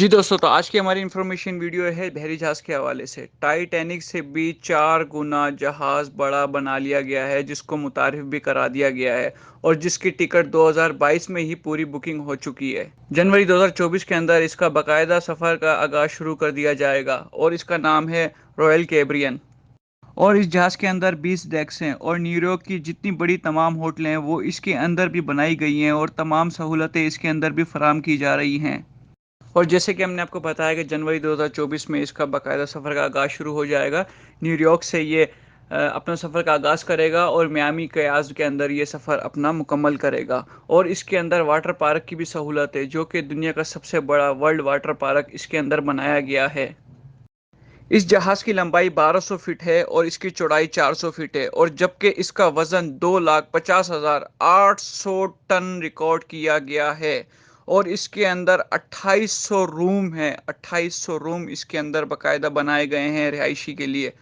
जी दोस्तों, तो आज की हमारी इन्फॉर्मेशन वीडियो है बहरी जहाज़ के हवाले से। टाइटैनिक से भी 4 गुना जहाज़ बड़ा बना लिया गया है, जिसको मुतारिफ भी करा दिया गया है और जिसकी टिकट 2022 में ही पूरी बुकिंग हो चुकी है। जनवरी 2024 के अंदर इसका बाकायदा सफ़र का आगाज़ शुरू कर दिया जाएगा और इसका नाम है रॉयल कैरिबियन। और इस जहाज़ के अंदर 20 डेक्स हैं और न्यूयॉर्क की जितनी बड़ी तमाम होटलें हैं वो इसके अंदर भी बनाई गई हैं और तमाम सहूलतें इसके अंदर भी फराहम की जा रही हैं। और जैसे कि हमने आपको बताया कि जनवरी 2024 में इसका बाकायदा सफ़र का आगाज़ शुरू हो जाएगा। न्यूयॉर्क से ये अपना सफ़र का आगाज़ करेगा और मियामी कयास के अंदर ये सफ़र अपना मुकम्मल करेगा। और इसके अंदर वाटर पार्क की भी सहूलत है, जो कि दुनिया का सबसे बड़ा वर्ल्ड वाटर पार्क इसके अंदर बनाया गया है। इस जहाज़ की लंबाई 1200 फीट है और इसकी चौड़ाई 400 फीट है, और जबकि इसका वज़न 2,50,800 टन रिकॉर्ड किया गया है। और इसके अंदर 2800 रूम हैं, 2800 रूम इसके अंदर बाकायदा बनाए गए हैं रिहायशी के लिए।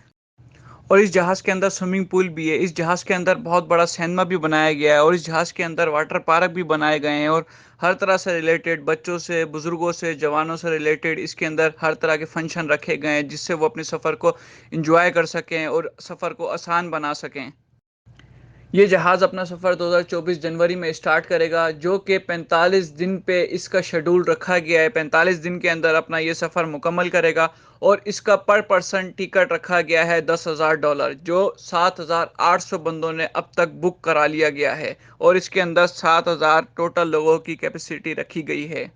और इस जहाज़ के अंदर स्विमिंग पूल भी है। इस जहाज़ के अंदर बहुत बड़ा सिनेमा भी बनाया गया है और इस जहाज़ के अंदर वाटर पार्क भी बनाए गए हैं। और हर तरह से रिलेटेड, बच्चों से, बुजुर्गों से, जवानों से रिलेटेड इसके अंदर हर तरह के फंक्शन रखे गए हैं, जिससे वो अपने सफ़र को एंजॉय कर सकें और सफ़र को आसान बना सकें। ये जहाज़ अपना सफ़र 2024 जनवरी में स्टार्ट करेगा, जो कि 45 दिन पे इसका शेड्यूल रखा गया है। 45 दिन के अंदर अपना ये सफ़र मुकम्मल करेगा और इसका पर पर्सन टिकट रखा गया है $10,000, जो 7,800 बंदों ने अब तक बुक करा लिया गया है। और इसके अंदर 7,000 टोटल लोगों की कैपेसिटी रखी गई है।